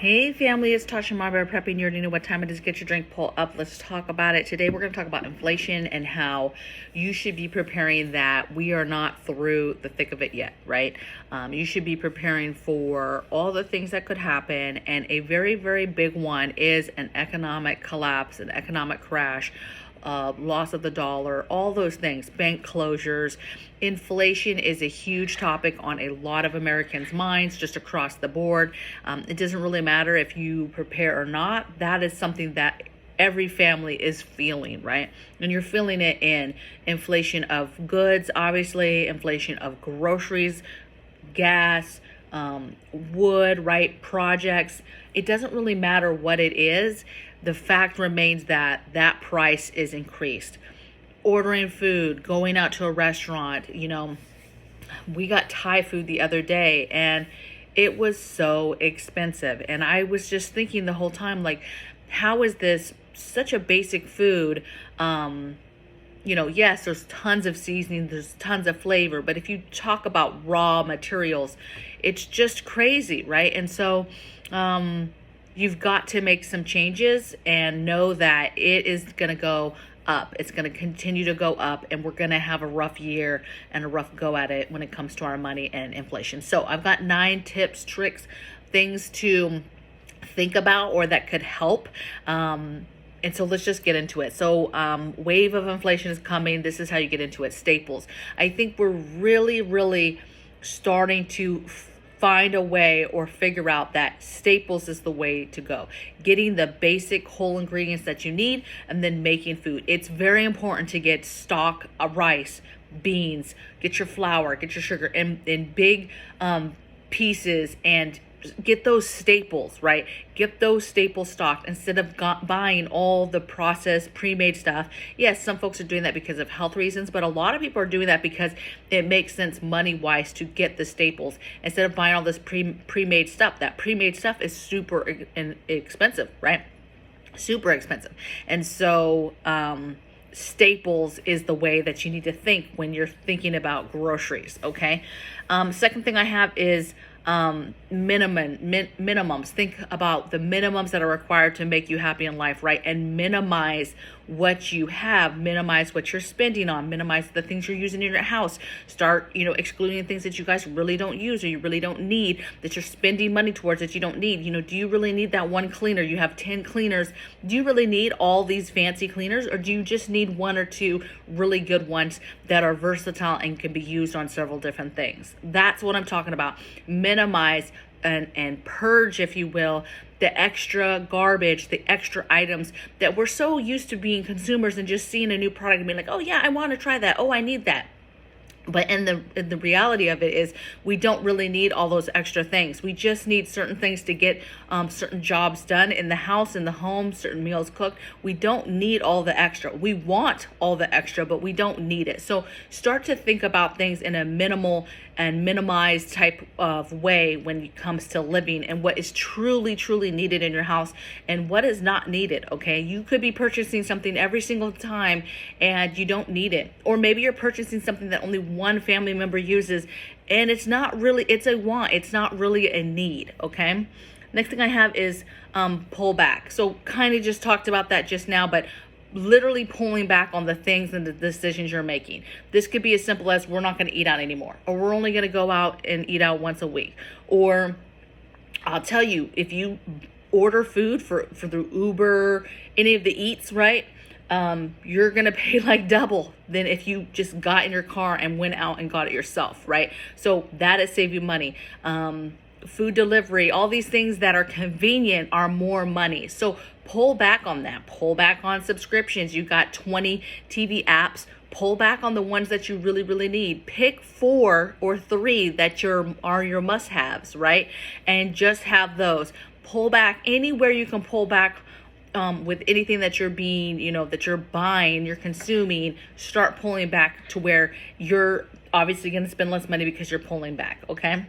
Hey family, it's Tasha MAMABEAR prepping. You already know what time it is. Get your drink, pull up. Let's talk about it. Today we're going to talk about inflation and how you should be preparing that we are not through the thick of it yet, right? You should be preparing for all the things that could happen. And a very, very big one is an economic collapse, an economic crash. Loss of the dollar, all those things, bank closures. Inflation is a huge topic on a lot of Americans' minds just across the board. It doesn't really matter if you prepare or not. That is something that every family is feeling, right? And you're feeling it in inflation of goods, obviously, inflation of groceries, gas, wood, right? Projects. It doesn't really matter what it is. The fact remains that that price is increased. Ordering food, going out to a restaurant, we got Thai food the other day and it was so expensive. And I was just thinking the whole time, like, how is this such a basic food? Yes, there's tons of seasoning, there's tons of flavor, but if you talk about raw materials, it's just crazy, right? And so, you've got to make some changes and know that it is going to go up. It's going to continue to go up, and we're going to have a rough year and a rough go at it when it comes to our money and inflation. So I've got 9 tips, tricks, things to think about or that could help. And so let's just get into it. So wave of inflation is coming. This is how you get into it. Staples. I think we're really starting to find a way or figure out that staples is the way to go. Getting the basic whole ingredients that you need and then making food. It's very important to get stock, rice, beans, get your flour, get your sugar in big pieces and get those staples, right? Get those staples stocked instead of buying all the processed, pre-made stuff. Yes, some folks are doing that because of health reasons, but a lot of people are doing that because it makes sense money-wise to get the staples instead of buying all this pre-made stuff. That pre-made stuff is super expensive, right? Super expensive. And so, staples is the way that you need to think when you're thinking about groceries, okay? Second thing I have is minimums. Think about the minimums that are required to make you happy in life, right? And minimize what you have, minimize what you're spending on, minimize the things you're using in your house. Start, excluding things that you guys really don't use or you really don't need, that you're spending money towards that you don't need. Do you really need that one cleaner? You have 10 cleaners. Do you really need all these fancy cleaners, or do you just need 1 or 2 really good ones that are versatile and can be used on several different things? That's what I'm talking about. Minimize and purge, if you will, the extra garbage, the extra items that we're so used to being consumers and just seeing a new product and being like, oh yeah, I want to try that. Oh, I need that. But in the reality of it is we don't really need all those extra things. We just need certain things to get certain jobs done in the house, in the home, certain meals cooked. We don't need all the extra. We want all the extra, but we don't need it. So start to think about things in a minimal and minimized type of way when it comes to living and what is truly needed in your house and what is not needed, okay? You could be purchasing something every single time and you don't need it. Or maybe you're purchasing something that only one family member uses and it's a want. It's not really a need, okay? Next thing I have is pull back. So kind of just talked about that just now, but literally pulling back on the things and the decisions you're making. This could be as simple as we're not going to eat out anymore, or we're only going to go out and eat out once a week. Or I'll tell you, if you order food for through Uber, any of the eats, right? You're going to pay like double than if you just got in your car and went out and got it yourself, right? So that is save you money. Food delivery, all these things that are convenient are more money. So pull back on that. Pull back on subscriptions. You got 20 TV apps. Pull back on the ones that you really need. Pick 4 or 3 that are your must-haves, right? And just have those. Pull back anywhere you can pull back with anything that you're that you're buying, you're consuming. Start pulling back to where you're obviously going to spend less money because you're pulling back, okay?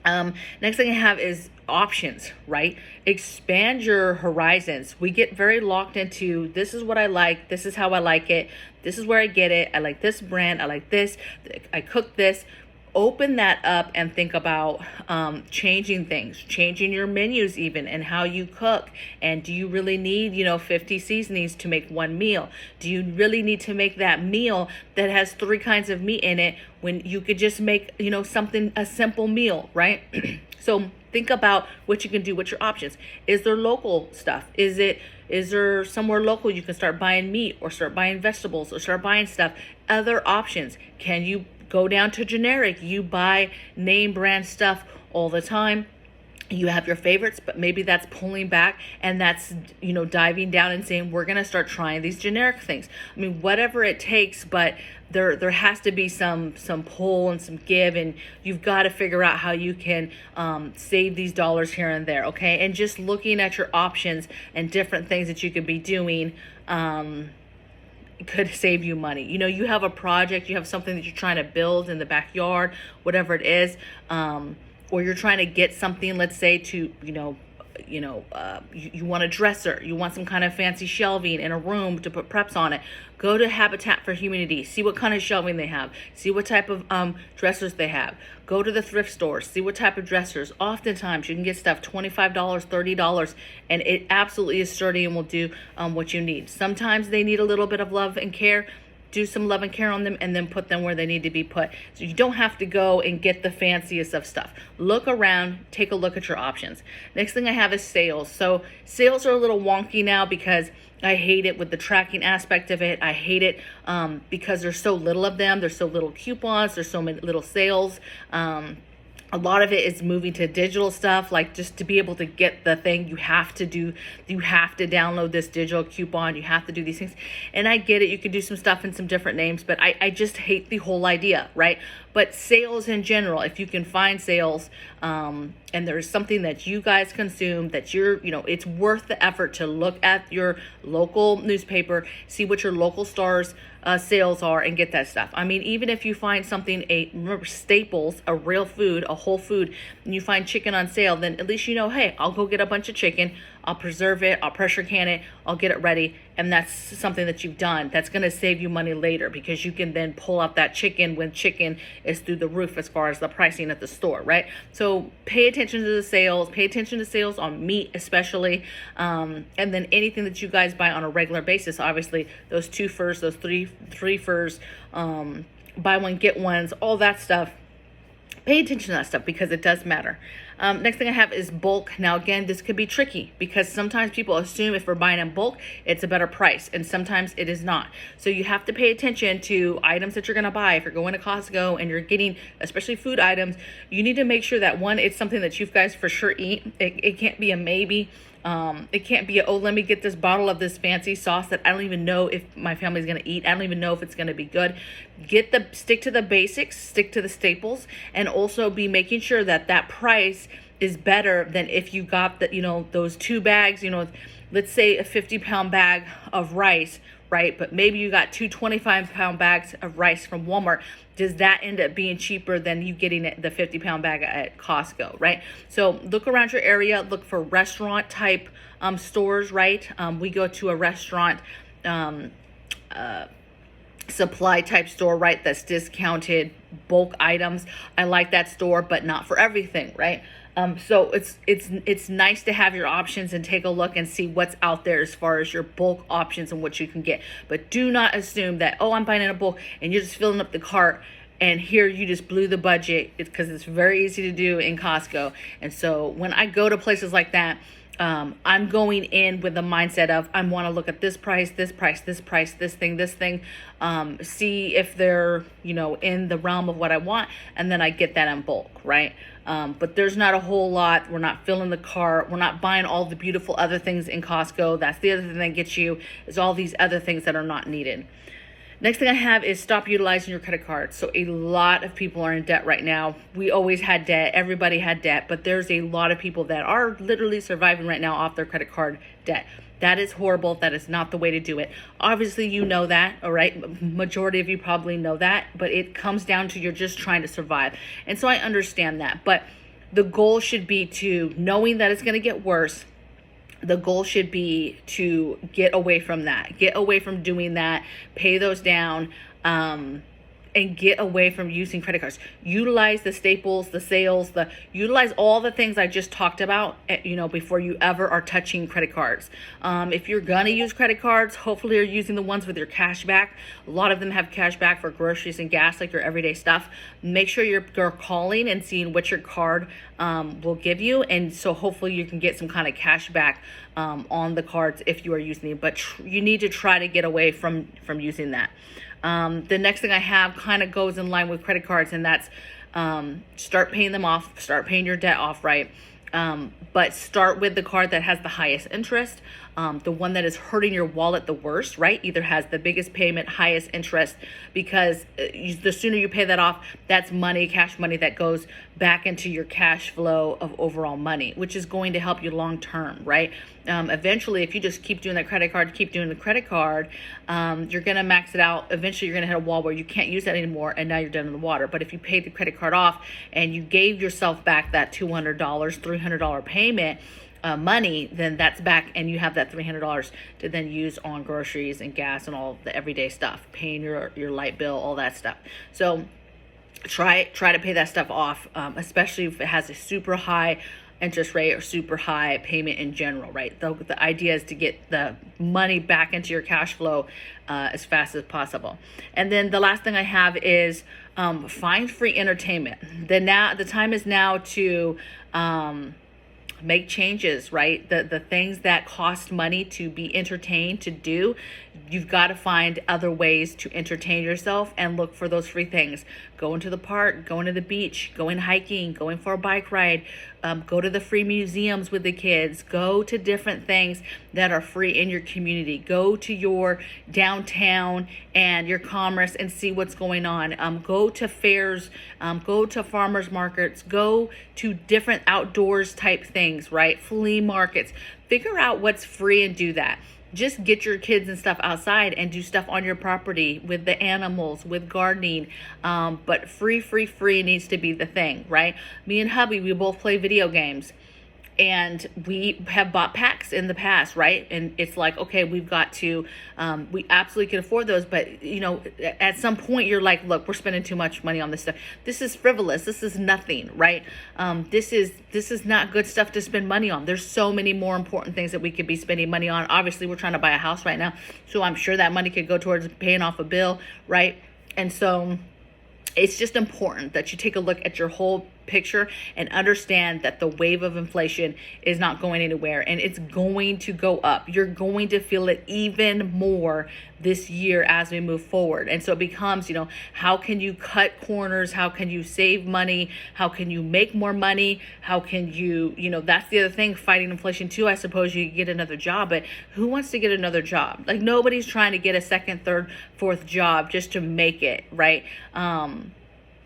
Next thing I have is options, right? Expand your horizons. We get very locked into, this is what I like, this is how I like it, this is where I get it, I like this brand, I like this, I cook this. open that up and think about changing things, changing your menus even, and how you cook. And do you really need 50 seasonings to make one meal? Do you really need to make that meal that has 3 kinds of meat in it when you could just make something, a simple meal, right? So think about what you can do. What's your options? Is there local stuff? Is there somewhere local you can start buying meat, or start buying vegetables, or start buying stuff? Other options. Can you go down to generic? You buy name brand stuff all the time. You have your favorites, but maybe that's pulling back, and that's diving down and saying, we're going to start trying these generic things. I mean, whatever it takes, but there has to be some pull and some give, and you've got to figure out how you can save these dollars here and there, okay? And just looking at your options and different things that you could be doing could save you money. You have a project, you have something that you're trying to build in the backyard, whatever it is, or you're trying to get something, let's say, to you want a dresser, you want some kind of fancy shelving in a room to put preps on it. Go to Habitat for Humanity, see what kind of shelving they have, see what type of dressers they have. Go to the thrift store, see what type of dressers. Oftentimes you can get stuff $25, $30, and it absolutely is sturdy and will do what you need. Sometimes they need a little bit of love and care. Do some love and care on them, and then put them where they need to be put. So you don't have to go and get the fanciest of stuff. Look around, take a look at your options. Next thing I have is sales. So sales are a little wonky now because I hate it with the tracking aspect of it. I hate it because there's so little of them. There's so little coupons. There's so many little sales. A lot of it is moving to digital stuff. Like, just to be able to get the thing, you have to download this digital coupon. You have to do these things. And I get it. You could do some stuff in some different names, but I just hate the whole idea, right? But sales in general, if you can find sales, and there's something that you guys consume that it's worth the effort to look at your local newspaper, see what your local stores sales are, and get that stuff. I mean, even if you find something, remember staples, a real food, a whole food, and you find chicken on sale, then at least hey, I'll go get a bunch of chicken, I'll preserve it, I'll pressure can it, I'll get it ready, and that's something that you've done. That's going to save you money later, because you can then pull out that chicken when chicken is through the roof as far as the pricing at the store, right? So pay attention to the sales, pay attention to sales on meat especially, and then anything that you guys buy on a regular basis. Obviously, those 2 furs, those three furs, buy one, get ones, all that stuff. Pay attention to that stuff because it does matter. Next thing I have is bulk. Now, again, this could be tricky because sometimes people assume if we're buying in bulk, it's a better price, and sometimes it is not. So you have to pay attention to items that you're going to buy. If you're going to Costco and you're getting, especially food items, you need to make sure that, one, it's something that you guys for sure eat. It can't be a maybe. It can't be let me get this bottle of this fancy sauce that I don't even know if my family's going to eat. I don't even know if it's going to be good. Stick to the basics, stick to the staples, and also be making sure that that price is better than if you got those 2 bags, let's say a 50-pound bag of rice, right? But maybe you got 2 25-pound bags of rice from Walmart. Does that end up being cheaper than you getting the 50-pound bag at Costco, right? So look around your area, look for restaurant type stores, right? We go to a restaurant supply type store, right? That's discounted bulk items. I like that store, but not for everything, right? So it's nice to have your options and take a look and see what's out there as far as your bulk options and what you can get. But do not assume that, I'm buying in a bulk and you're just filling up the cart and here you just blew the budget, because it's very easy to do in Costco. And so when I go to places like that, I'm going in with the mindset of, I want to look at this price, this thing, see if they're, in the realm of what I want, and then I get that in bulk, right? But there's not a whole lot. We're not filling the cart. We're not buying all the beautiful other things in Costco. That's the other thing that gets you, is all these other things that are not needed. Next thing I have is stop utilizing your credit card. So a lot of people are in debt right now. We always had debt. Everybody had debt, but there's a lot of people that are literally surviving right now off their credit card debt. That is horrible. That is not the way to do it. Obviously, you know that, all right? Majority of you probably know that, but it comes down to you're just trying to survive. And so I understand that, but the goal should be to, knowing that it's going to get worse, the goal should be to get away from that. Get away from doing that. Pay those down. and get away from using credit cards. Utilize the staples, the sales, utilize all the things I just talked about, before you ever are touching credit cards. If you're gonna use credit cards, hopefully you're using the ones with your cash back. A lot of them have cash back for groceries and gas, like your everyday stuff. Make sure you're calling and seeing what your card will give you, and so hopefully you can get some kind of cash back on the cards if you are using them. But you need to try to get away from using that. The next thing I have kind of goes in line with credit cards, and that's start paying them off, start paying your debt off, right? But start with the card that has the highest interest, the one that is hurting your wallet the worst, right? Either has the biggest payment, highest interest, because the sooner you pay that off, that's money, cash money that goes back into your cash flow of overall money, which is going to help you long term, right? Eventually, if you just keep doing that credit card, you're going to max it out. Eventually, you're going to hit a wall where you can't use that anymore, and now you're down in the water. But if you paid the credit card off and you gave yourself back that $200, $300 payment, money, then that's back, and you have that $300 to then use on groceries and gas and all the everyday stuff, paying your light bill, all that stuff. So try to pay that stuff off, especially if it has a super high interest rate or super high payment in general, right? The idea is to get the money back into your cash flow as fast as possible. And then the last thing I have is find free entertainment. The time is now to make changes, right? The things that cost money to be entertained, to do, you've got to find other ways to entertain yourself and look for those free things. Going to the park, going to the beach, going hiking, going for a bike ride, go to the free museums with the kids, go to different things that are free in your community, go to your downtown and your commerce and see what's going on, go to fairs, go to farmers markets, go to different outdoors type things, right? Flea markets, figure out what's free and do that. Just get your kids and stuff outside and do stuff on your property with the animals, with gardening. But free needs to be the thing, right? Me and hubby, we both play video games. And we have bought packs in the past, right? And it's like, okay, we've got to, we absolutely can afford those. But, at some point you're like, look, we're spending too much money on this stuff. This is frivolous. This is nothing, right? This is not good stuff to spend money on. There's so many more important things that we could be spending money on. Obviously, we're trying to buy a house right now. So I'm sure that money could go towards paying off a bill, right? And so it's just important that you take a look at your whole picture and understand that the wave of inflation is not going anywhere, and it's going to go up. You're going to feel it even more this year as we move forward. And so it becomes, how can you cut corners? How can you save money? How can you make more money? How can you, that's the other thing, fighting inflation too. I suppose you get another job, but who wants to get another job? Like, nobody's trying to get a second, third, fourth job just to make it, right?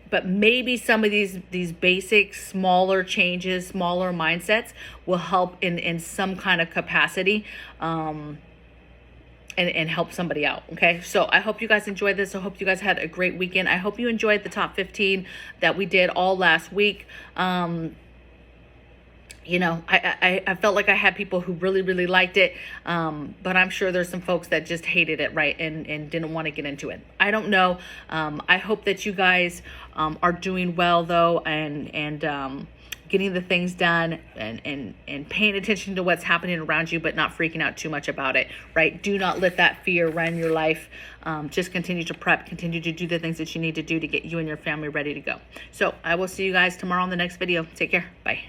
But maybe some of these basic, smaller changes, smaller mindsets will help in some kind of capacity, and help somebody out. Okay. So I hope you guys enjoyed this. I hope you guys had a great weekend. I hope you enjoyed the top 15 that we did all last week. I felt like I had people who really, really liked it. But I'm sure there's some folks that just hated it, right? And didn't want to get into it. I don't know. I hope that you guys are doing well though, and getting the things done and paying attention to what's happening around you, but not freaking out too much about it, right? Do not let that fear run your life. Just continue to prep, continue to do the things that you need to do to get you and your family ready to go. So I will see you guys tomorrow on the next video. Take care. Bye.